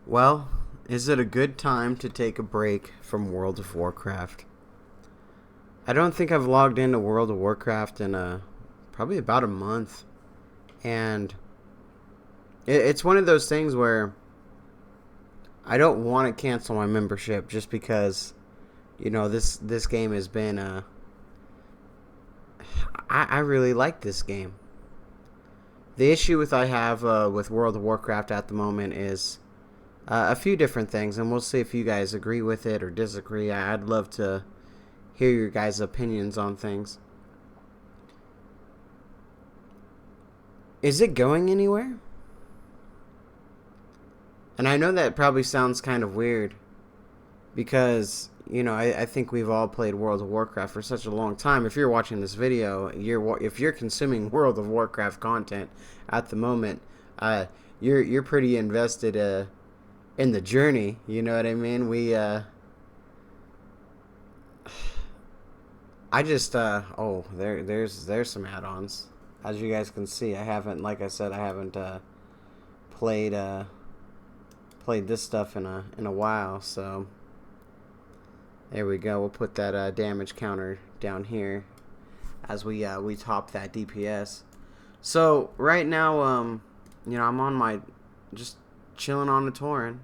Well, is it a good time to take a break from World of Warcraft? I don't think I've logged into World of Warcraft in probably about a month, and it's one of those things where I don't want to cancel my membership just because this game has been I really like this game. The issue with I have with World of Warcraft at the moment is a few different things, and we'll see if you guys agree with it or disagree. I'd love to hear your guys' opinions on things. Is it going anywhere? And I know that probably sounds kind of weird because I think we've all played World of Warcraft for such a long time. If you're watching this video, if you're consuming World of Warcraft content at the moment, you're pretty invested in the journey. You know what I mean? I just there's some add-ons. As you guys can see, I haven't, like I said, I haven't played played this stuff in a while. So there we go. We'll put that damage counter down here as we top that DPS. So right now, I'm on my just chilling on a Tauren.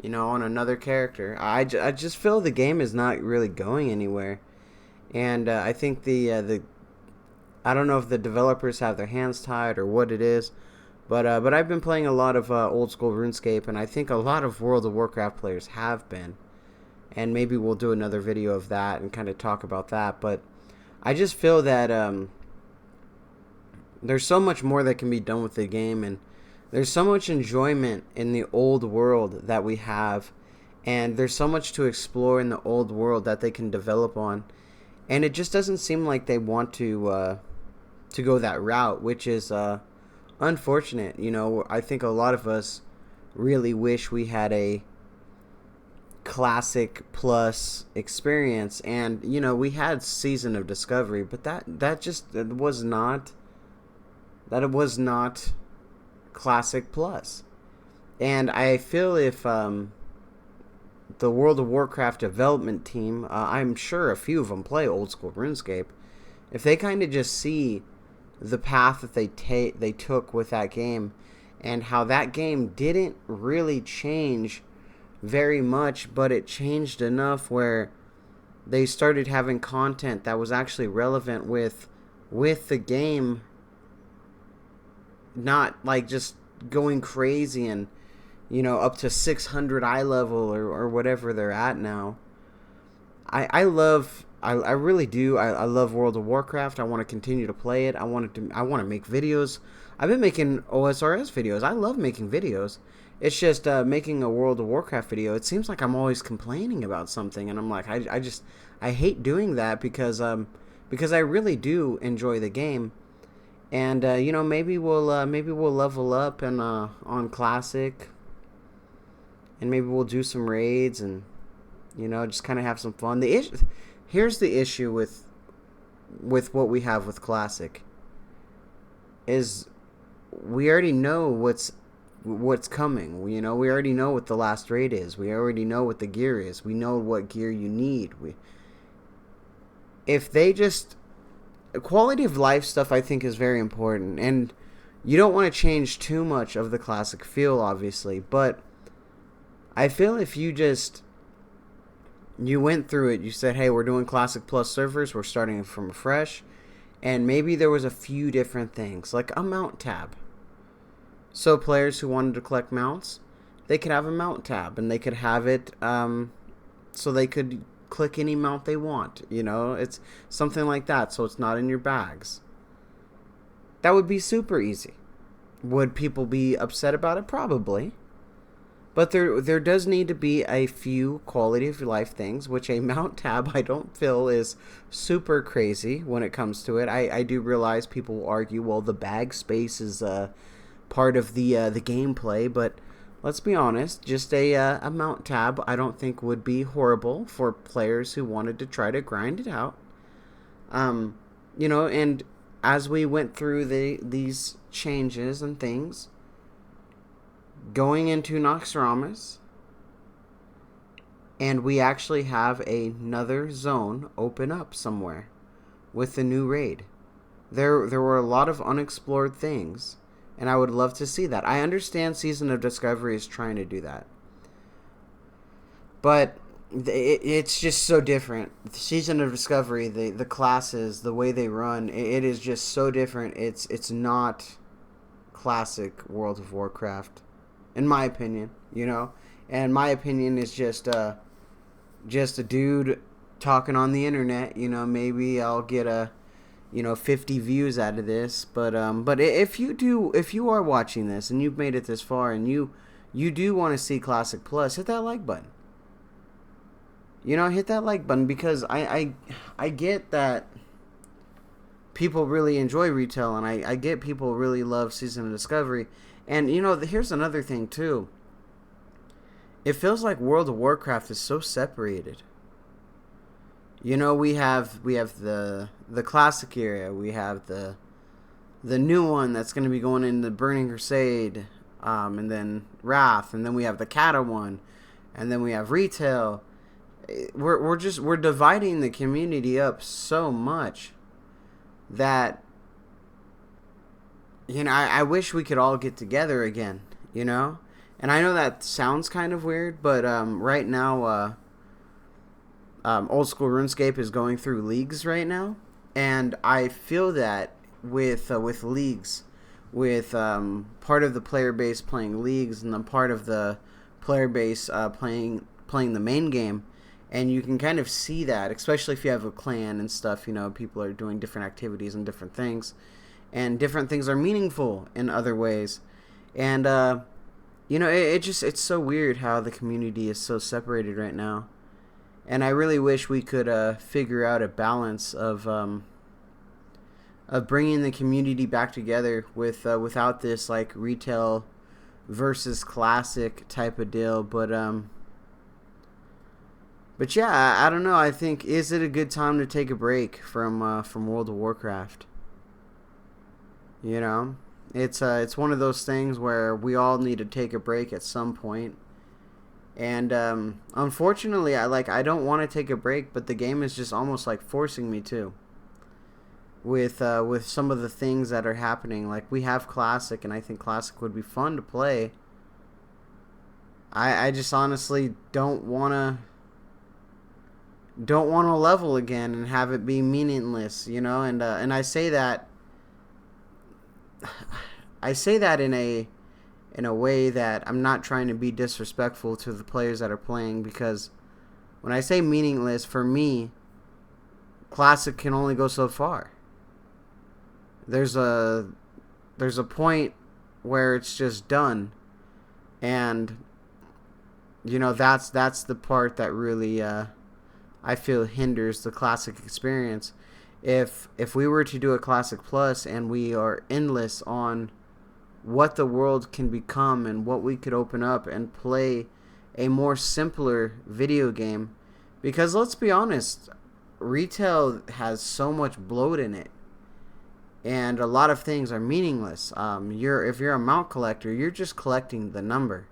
On another character. I just feel the game is not really going anywhere, and I think the I don't know if the developers have their hands tied or what it is, but I've been playing a lot of old school RuneScape, and I think a lot of World of Warcraft players have been, and maybe we'll do another video of that and kind of talk about that. But I just feel that there's so much more that can be done with the game, and there's so much enjoyment in the old world that we have, and there's so much to explore in the old world that they can develop on, and it just doesn't seem like they want to go that route, which is unfortunate. I think a lot of us really wish we had a classic plus experience, and we had Season of Discovery, but that just it was not classic plus. And I feel if the World of Warcraft development team, I'm sure a few of them play old school RuneScape, if they kind of just see the path that they took with that game, and how that game didn't really change very much, but it changed enough where they started having content that was actually relevant with the game, not like just going crazy and up to 600 eye level or whatever they're at now. I really do. I love World of Warcraft. I want to continue to play it. I want to make videos. I've been making OSRS videos. I love making videos. It's just making a World of Warcraft video. It seems like I'm always complaining about something, and I'm like, I hate doing that because I really do enjoy the game. And maybe we'll level up and on classic, and maybe we'll do some raids and just kind of have some fun. Here's the issue with what we have with classic is we already know what's coming. We already know what the last raid is. We already know what the gear is. We know what gear you need. If they just quality of life stuff, I think, is very important, and you don't want to change too much of the classic feel, obviously, but I feel if you went through it, you said, hey, we're doing classic plus servers, we're starting from fresh, and maybe there was a few different things like a mount tab, so players who wanted to collect mounts, they could have a mount tab, and they could have it so they could click any mount they want. It's something like that, so it's not in your bags. That would be super easy. Would people be upset about it? Probably. But there does need to be a few quality of life things, which a mount tab I don't feel is super crazy when it comes to it. I do realize people will argue, well, the bag space is part of the gameplay, but let's be honest, just a mount tab I don't think would be horrible for players who wanted to try to grind it out. And as we went through these changes and things, going into Noxramas, and we actually have another zone open up somewhere with the new raid. There were a lot of unexplored things, and I would love to see that. I understand Season of Discovery is trying to do that, but it's just so different. The Season of Discovery, the classes, the way they run, it is just so different. It's not classic World of Warcraft, in my opinion, you know? And my opinion is just a dude talking on the internet, you know. Maybe I'll get 50 views out of this, but if you are watching this and you've made it this far and you do want to see Classic Plus, hit that like button. You know, hit that like button, because I get that people really enjoy retail, and I get people really love Season of Discovery. And, you know, here's another thing, too. It feels like World of Warcraft is so separated. You know, we have the classic area, we have the new one that's going to be going into Burning Crusade, and then Wrath, and then we have the Kata one, and then we have retail. We're dividing the community up so much that, you know, I wish we could all get together again, you know? And I know that sounds kind of weird, but right now, Old School RuneScape is going through leagues right now, and I feel that with leagues, with part of the player base playing leagues and then part of the player base playing the main game. And you can kind of see that, especially if you have a clan and stuff, you know, people are doing different activities and different things. And different things are meaningful in other ways. And, you know, it's so weird how the community is so separated right now. And I really wish we could figure out a balance of bringing the community back together without this, like, retail versus classic type of deal. But yeah, I don't know. I think, is it a good time to take a break from World of Warcraft? You know, it's one of those things where we all need to take a break at some point. And unfortunately, I don't want to take a break, but the game is just almost like forcing me to. With some of the things that are happening, like we have Classic, and I think Classic would be fun to play. I just honestly don't want to level again and have it be meaningless, you know. And I say that in a way that I'm not trying to be disrespectful to the players that are playing, because when I say meaningless, for me, Classic can only go so far. There's a point where it's just done, and you know, that's the part that really I feel hinders the Classic experience. If we were to do a Classic Plus and we are endless on what the world can become and what we could open up and play a more simpler video game, because let's be honest, retail has so much bloat in it, and a lot of things are meaningless. If you're a mount collector, you're just collecting the number.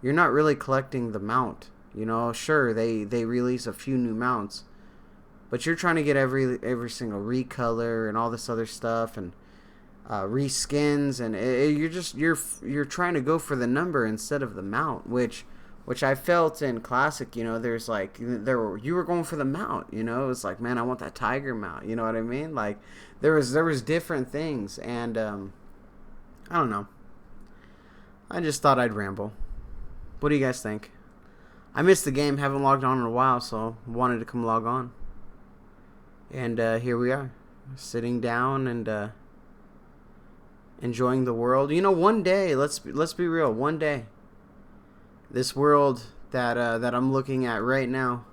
You're not really collecting the mount. You know, sure, they release a few new mounts, but you're trying to get every single recolor and all this other stuff, and reskins, and you're trying to go for the number instead of the mount, which I felt in Classic. You know, you were going for the mount. You know, it was like, man, I want that tiger mount. You know what I mean? Like there was different things, and I don't know. I just thought I'd ramble. What do you guys think? I missed the game, haven't logged on in a while, so wanted to come log on. And here we are, sitting down and enjoying the world. You know, one day, let's be real, one day, this world that I'm looking at right now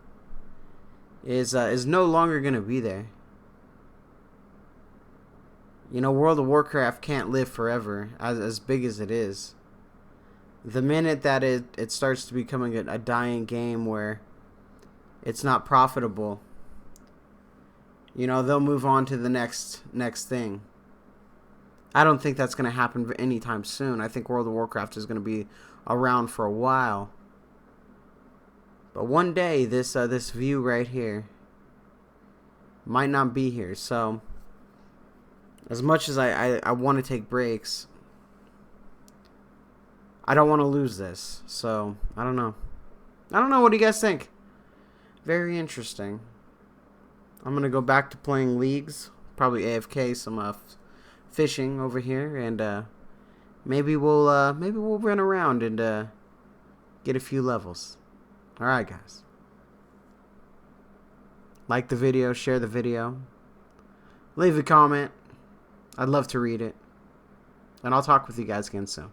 is no longer gonna be there. You know, World of Warcraft can't live forever, as big as it is. The minute that it starts to becoming a dying game where it's not profitable, you know, they'll move on to the next thing. I don't think that's going to happen anytime soon. I think World of Warcraft is going to be around for a while. But one day, this view right here might not be here. So, as much as I want to take breaks, I don't want to lose this. So, I don't know. I don't know. What do you guys think? Very interesting. I'm going to go back to playing leagues. Probably AFK some fishing over here. And maybe we'll run around and get a few levels. Alright, guys. Like the video. Share the video. Leave a comment. I'd love to read it. And I'll talk with you guys again soon.